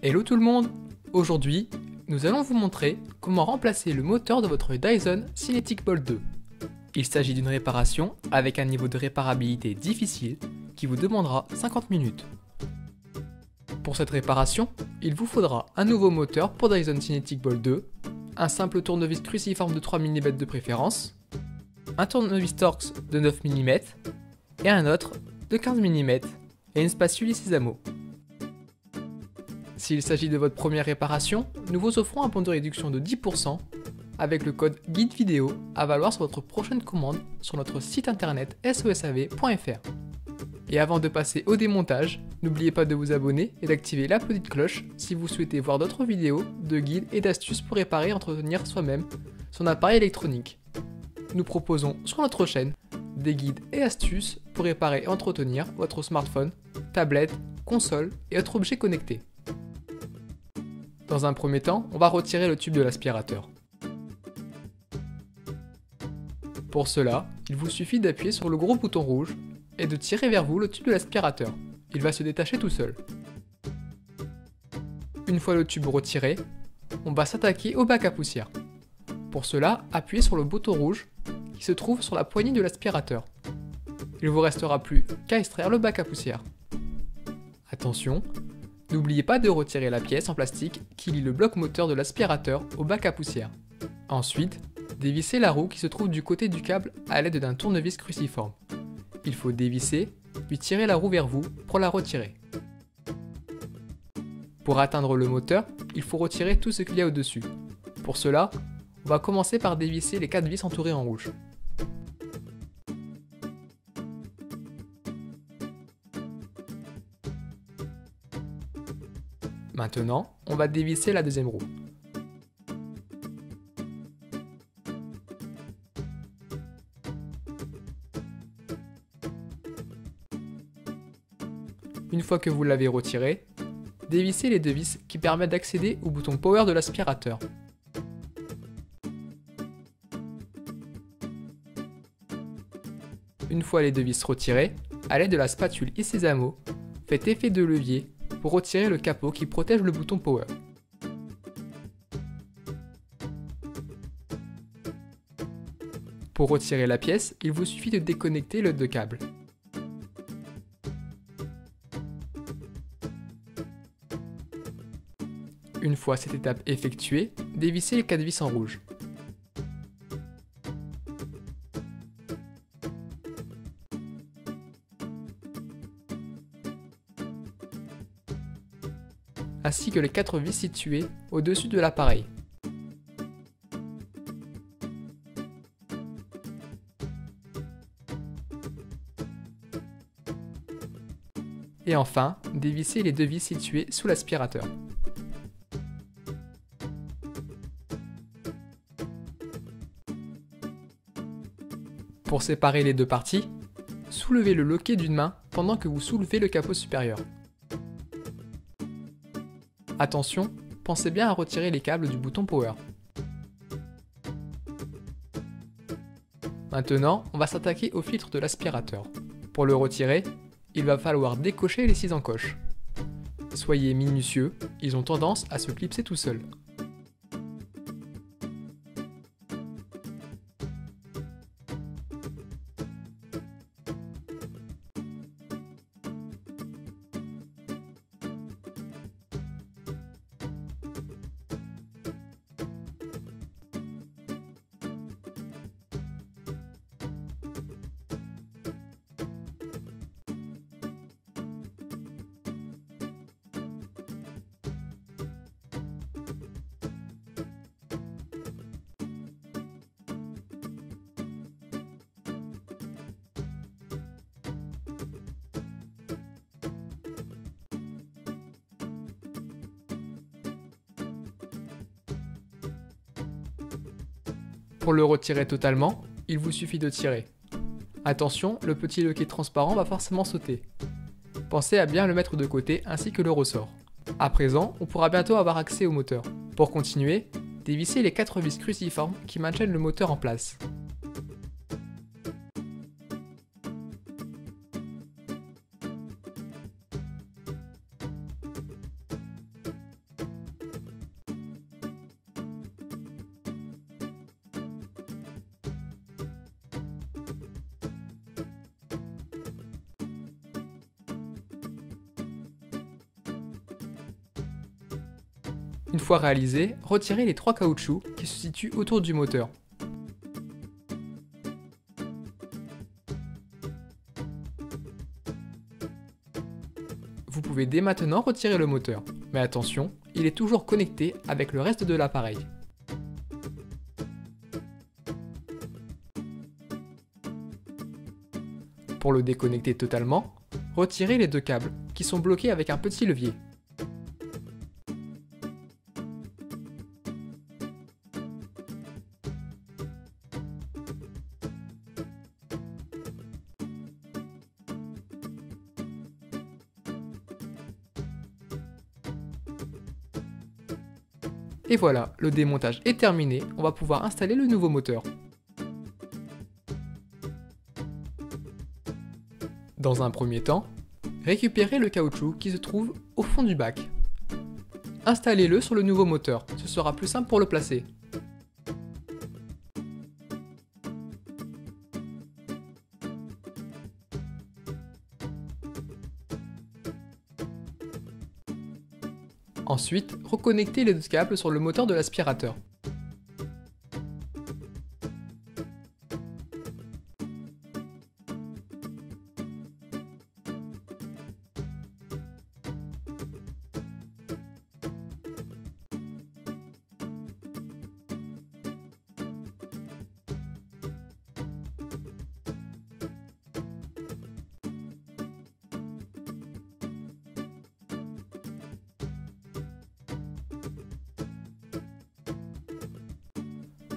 Hello tout le monde! Aujourd'hui, nous allons vous montrer comment remplacer le moteur de votre Dyson Cinetic Bolt 2. Il s'agit d'une réparation avec un niveau de réparabilité difficile qui vous demandera 50 minutes. Pour cette réparation, il vous faudra un nouveau moteur pour Dyson Cinetic Bolt 2, un simple tournevis cruciforme de 3 mm de préférence, un tournevis Torx de 9 mm et un autre de 15 mm et une spatule et sésamo. S'il s'agit de votre première réparation, nous vous offrons un bon de réduction de 10% avec le code guide vidéo à valoir sur votre prochaine commande sur notre site internet sosav.fr. Et avant de passer au démontage, n'oubliez pas de vous abonner et d'activer la petite cloche si vous souhaitez voir d'autres vidéos de guides et d'astuces pour réparer et entretenir soi-même son appareil électronique. Nous proposons sur notre chaîne des guides et astuces pour réparer et entretenir votre smartphone, tablette, console et autres objets connectés. Dans un premier temps, on va retirer le tube de l'aspirateur. Pour cela, il vous suffit d'appuyer sur le gros bouton rouge et de tirer vers vous le tube de l'aspirateur. Il va se détacher tout seul. Une fois le tube retiré, on va s'attaquer au bac à poussière. Pour cela, appuyez sur le bouton rouge qui se trouve sur la poignée de l'aspirateur. Il ne vous restera plus qu'à extraire le bac à poussière. Attention, n'oubliez pas de retirer la pièce en plastique qui lie le bloc moteur de l'aspirateur au bac à poussière. Ensuite, dévissez la roue qui se trouve du côté du câble à l'aide d'un tournevis cruciforme. Il faut dévisser, puis tirer la roue vers vous pour la retirer. Pour atteindre le moteur, il faut retirer tout ce qu'il y a au-dessus. Pour cela, on va commencer par dévisser les 4 vis entourées en rouge. Maintenant, on va dévisser la deuxième roue. Une fois que vous l'avez retiré, dévissez les deux vis qui permettent d'accéder au bouton Power de l'aspirateur. Une fois les deux vis retirées, à l'aide de la spatule et sésamo, faites effet de levier pour retirer le capot qui protège le bouton Power. Pour retirer la pièce, il vous suffit de déconnecter le deux câbles. Une fois cette étape effectuée, dévissez les 4 vis en rouge. Ainsi que les 4 vis situées au-dessus de l'appareil. Et enfin, dévissez les 2 vis situées sous l'aspirateur. Pour séparer les deux parties, soulevez le loquet d'une main pendant que vous soulevez le capot supérieur. Attention, pensez bien à retirer les câbles du bouton Power. Maintenant, on va s'attaquer au filtre de l'aspirateur. Pour le retirer, il va falloir décocher les 6 encoches. Soyez minutieux, ils ont tendance à se clipser tout seuls. Pour le retirer totalement, il vous suffit de tirer. Attention, le petit loquet transparent va forcément sauter. Pensez à bien le mettre de côté ainsi que le ressort. À présent, on pourra bientôt avoir accès au moteur. Pour continuer, dévissez les 4 vis cruciformes qui maintiennent le moteur en place. Une fois réalisé, retirez les 3 caoutchoucs qui se situent autour du moteur. Vous pouvez dès maintenant retirer le moteur, mais attention, il est toujours connecté avec le reste de l'appareil. Pour le déconnecter totalement, retirez les 2 câbles qui sont bloqués avec un petit levier. Et voilà, le démontage est terminé, on va pouvoir installer le nouveau moteur. Dans un premier temps, récupérez le caoutchouc qui se trouve au fond du bac. Installez-le sur le nouveau moteur, ce sera plus simple pour le placer. Ensuite, reconnectez les 2 câbles sur le moteur de l'aspirateur.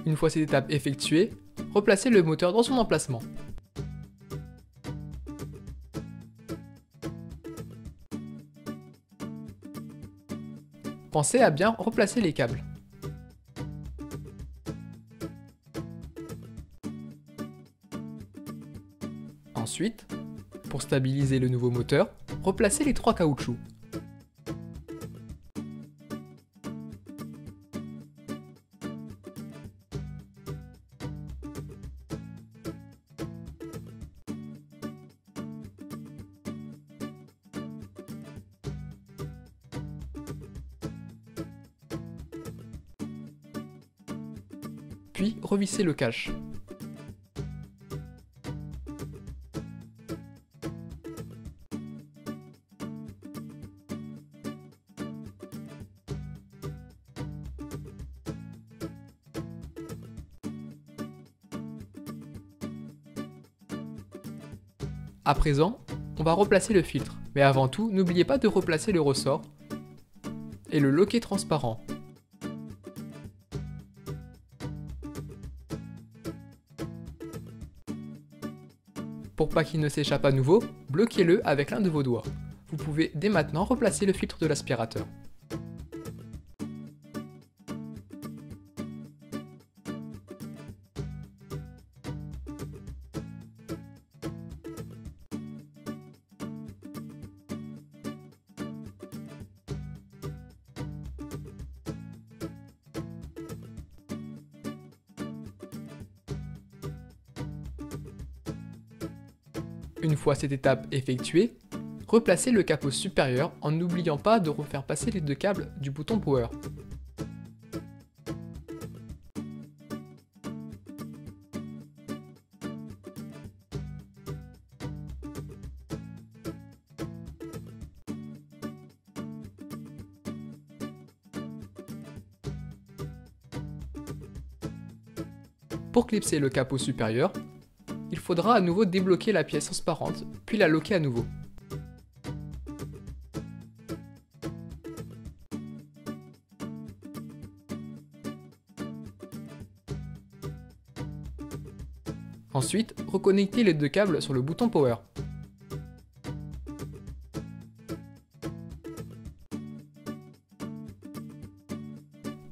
Une fois cette étape effectuée, replacez le moteur dans son emplacement. Pensez à bien replacer les câbles. Ensuite, pour stabiliser le nouveau moteur, replacez les 3 caoutchoucs. Puis revissez le cache. À présent, on va replacer le filtre, mais avant tout, n'oubliez pas de replacer le ressort et le loquet transparent. Pour pas qu'il ne s'échappe à nouveau, bloquez-le avec l'un de vos doigts. Vous pouvez dès maintenant replacer le filtre de l'aspirateur. Une fois cette étape effectuée, replacez le capot supérieur en n'oubliant pas de refaire passer les 2 câbles du bouton Power. Pour clipser le capot supérieur, il faudra à nouveau débloquer la pièce transparente, puis la loquer à nouveau. Ensuite, reconnectez les 2 câbles sur le bouton Power.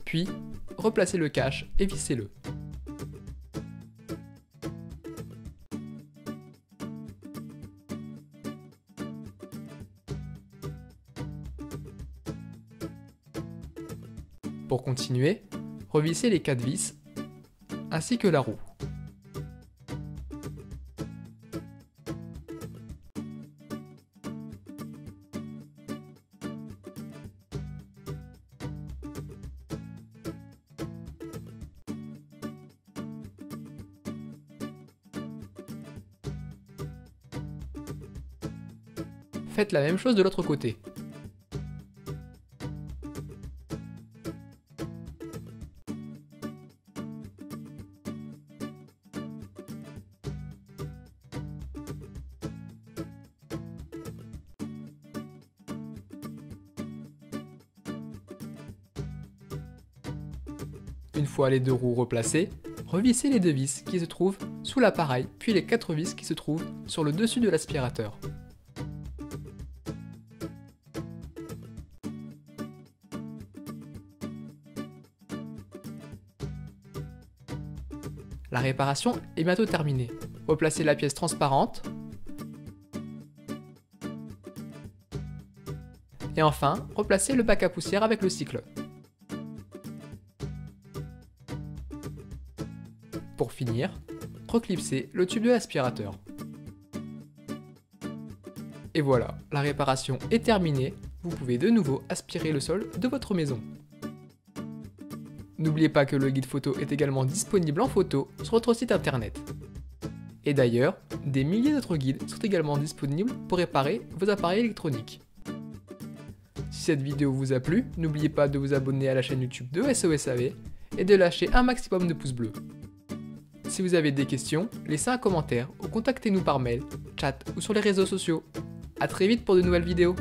Puis, replacez le cache et vissez-le. Pour continuer, revissez les 4 vis ainsi que la roue. faites la même chose de l'autre côté. Une fois les 2 roues replacées, revissez les 2 vis qui se trouvent sous l'appareil, puis les 4 vis qui se trouvent sur le dessus de l'aspirateur. La réparation est bientôt terminée. Replacez la pièce transparente. Et enfin, replacez le bac à poussière avec le cyclone. Pour finir, reclipsez le tube de l'aspirateur. Et voilà, la réparation est terminée, vous pouvez de nouveau aspirer le sol de votre maison. N'oubliez pas que le guide photo est également disponible en photo sur votre site internet. Et d'ailleurs, des milliers d'autres guides sont également disponibles pour réparer vos appareils électroniques. Si cette vidéo vous a plu, n'oubliez pas de vous abonner à la chaîne YouTube de SOSAV et de lâcher un maximum de pouces bleus. Si vous avez des questions, laissez un commentaire ou contactez-nous par mail, chat ou sur les réseaux sociaux. A très vite pour de nouvelles vidéos.